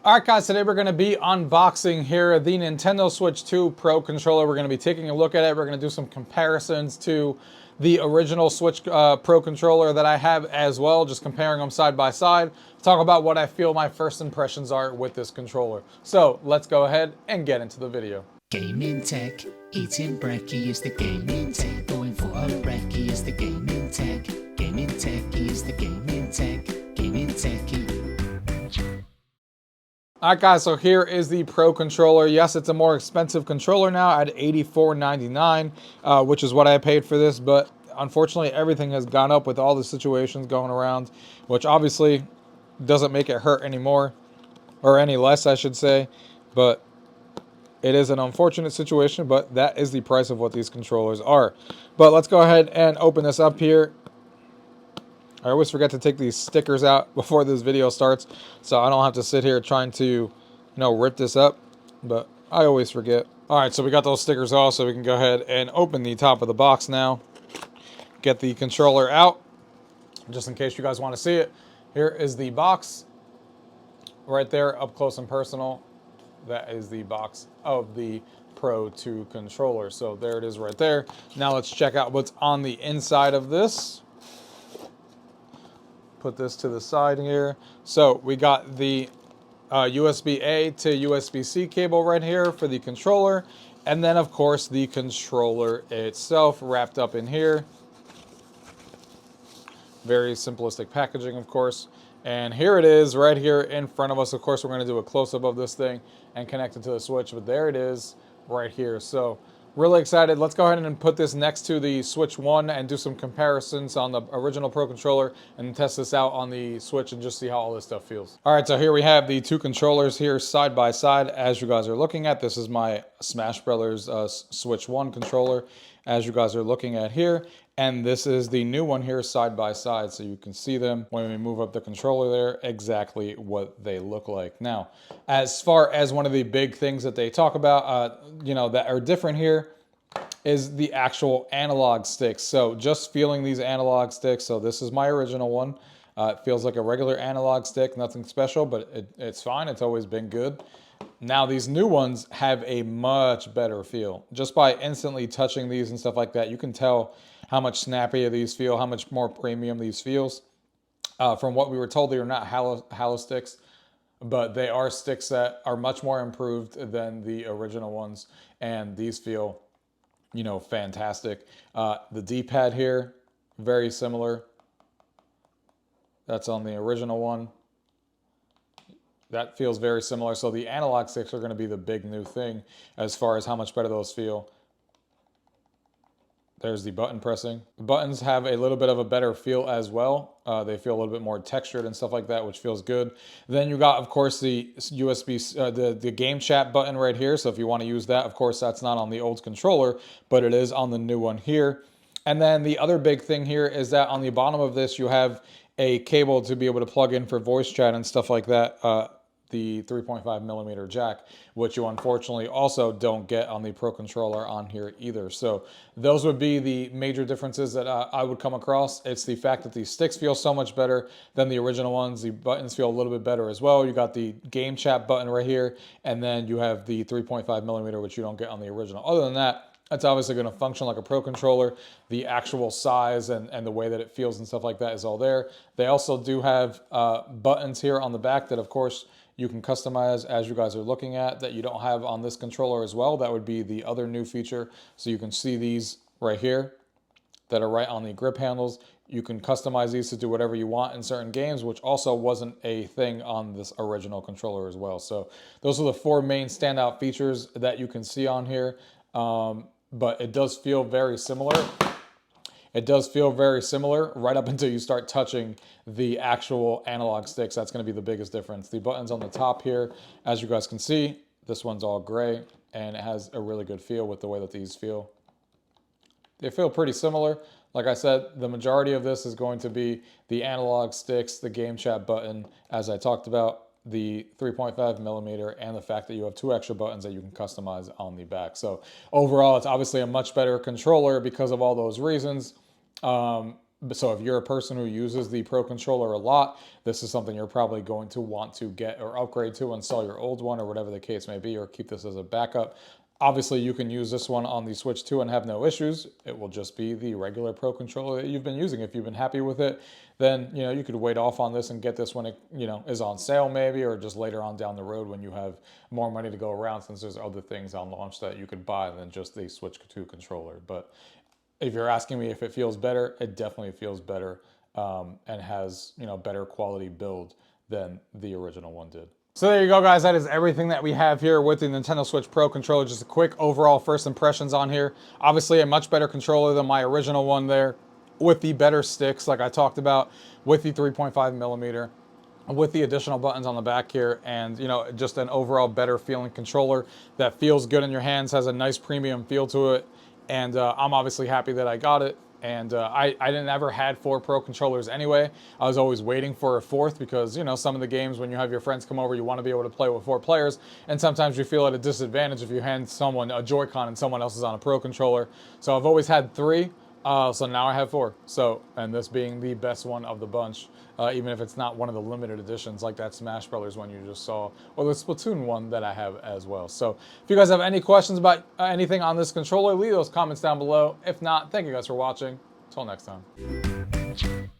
Alright guys, today we're going to be unboxing here the Nintendo Switch 2 Pro Controller. We're going to be taking a look at it. We're going to do some comparisons to the original Switch Pro Controller that I have as well, just comparing them side by side. Talk about what I feel my first impressions are with this controller. So let's go ahead and get into the video. Gaming tech, eating brekkie is the gaming tech. Going for a brekkie is the gaming tech. Gaming tech is the gaming tech. Gaming techie. Alright guys, so here is the Pro Controller. Yes, it's a more expensive controller now at $84.99, which is what I paid for this, but unfortunately everything has gone up with all the situations going around, which obviously doesn't make it hurt anymore, or any less I should say, but it is an unfortunate situation, but that is the price of what these controllers are. But let's go ahead and open this up here. I always forget to take these stickers out before this video starts, so I don't have to sit here trying to, rip this up, but I always forget. Alright, so we got those stickers off, so we can go ahead and open the top of the box now. Get the controller out, just in case you guys want to see it. Here is the box, right there, up close and personal. That is the box of the Pro 2 controller. So there it is right there. Now let's check out what's on the inside of this. Put this to the side here. So we got the USB-A to USB-C cable right here for the controller. And then, of course, the controller itself wrapped up in here. Very simplistic packaging, of course. And here it is right here in front of us. Of course, we're going to do a close-up of this thing and connect it to the Switch. But there it is right here. So really excited. Let's go ahead and put this next to the Switch 1 and do some comparisons on the original Pro Controller and test this out on the Switch and just see how all this stuff feels. All right, so here we have the two controllers here side by side. As you guys are looking at, this is my Smash Brothers Switch 1 controller, as you guys are looking at here. And this is the new one here side by side, so you can see them when we move up the controller there, exactly what they look like. Now, as far as one of the big things that they talk about, that are different here is the actual analog sticks. So just feeling these analog sticks, so this is my original one. It feels like a regular analog stick, nothing special, but it's fine. It's always been good. Now these new ones have a much better feel. Just by instantly touching these and stuff like that, you can tell how much snappier these feel, how much more premium these feels. From what we were told, they are not Halo sticks, but they are sticks that are much more improved than the original ones, and these feel, fantastic. The D-pad here, very similar. That's on the original one. That feels very similar. So the analog sticks are going to be the big new thing as far as how much better those feel. There's the button pressing. The buttons have a little bit of a better feel as well. They feel a little bit more textured and stuff like that, which feels good. Then you got, of course, the USB, the game chat button right here. So if you want to use that, of course, that's not on the old controller, but it is on the new one here. And then the other big thing here is that on the bottom of this, you have a cable to be able to plug in for voice chat and stuff like that. The 3.5 millimeter jack, which you unfortunately also don't get on the Pro Controller on here either. So those would be the major differences that I would come across. It's the fact that these sticks feel so much better than the original ones. The buttons feel a little bit better as well. You got the game chat button right here, and then you have the 3.5 millimeter, which you don't get on the original. Other than that, it's obviously going to function like a Pro Controller. The actual size and the way that it feels and stuff like that is all there. They also do have buttons here on the back that, of course, you can customize as you guys are looking at, that you don't have on this controller as well. That would be the other new feature. So you can see these right here that are right on the grip handles. You can customize these to do whatever you want in certain games, which also wasn't a thing on this original controller as well. So those are the four main standout features that you can see on here. But it does feel very similar. It does feel very similar right up until you start touching the actual analog sticks. That's going to be the biggest difference. The buttons on the top here, as you guys can see, this one's all gray, and it has a really good feel with the way that these feel. They feel pretty similar. Like I said, the majority of this is going to be the analog sticks, the game chat button, as I talked about, the 3.5 millimeter, and the fact that you have two extra buttons that you can customize on the back. So overall, it's obviously a much better controller because of all those reasons. So if you're a person who uses the Pro Controller a lot, this is something you're probably going to want to get or upgrade to and sell your old one or whatever the case may be, or keep this as a backup. Obviously, you can use this one on the Switch 2 and have no issues. It will just be the regular Pro Controller that you've been using. If you've been happy with it, then you could wait off on this and get this when it is on sale maybe, or just later on down the road when you have more money to go around, since there's other things on launch that you could buy than just the Switch 2 controller. But if you're asking me if it feels better, it definitely feels better, and has better quality build than the original one did. So there you go, guys. That is everything that we have here with the Nintendo Switch Pro controller. Just a quick overall first impressions on here. Obviously a much better controller than my original one there, with the better sticks like I talked about, with the 3.5 millimeter, with the additional buttons on the back here, and just an overall better feeling controller that feels good in your hands, has a nice premium feel to it. And I'm obviously happy that I got it. And I didn't ever had 4 Pro controllers anyway. I was always waiting for a 4th because, some of the games when you have your friends come over, you want to be able to play with 4 players. And sometimes you feel at a disadvantage if you hand someone a Joy-Con and someone else is on a Pro controller. So I've always had 3. So now I have 4. So, and this being the best one of the bunch, even if it's not one of the limited editions like that Smash Brothers one you just saw, or the Splatoon one that I have as well. So if you guys have any questions about anything on this controller, leave those comments down below. If not, thank you guys for watching. Until next time.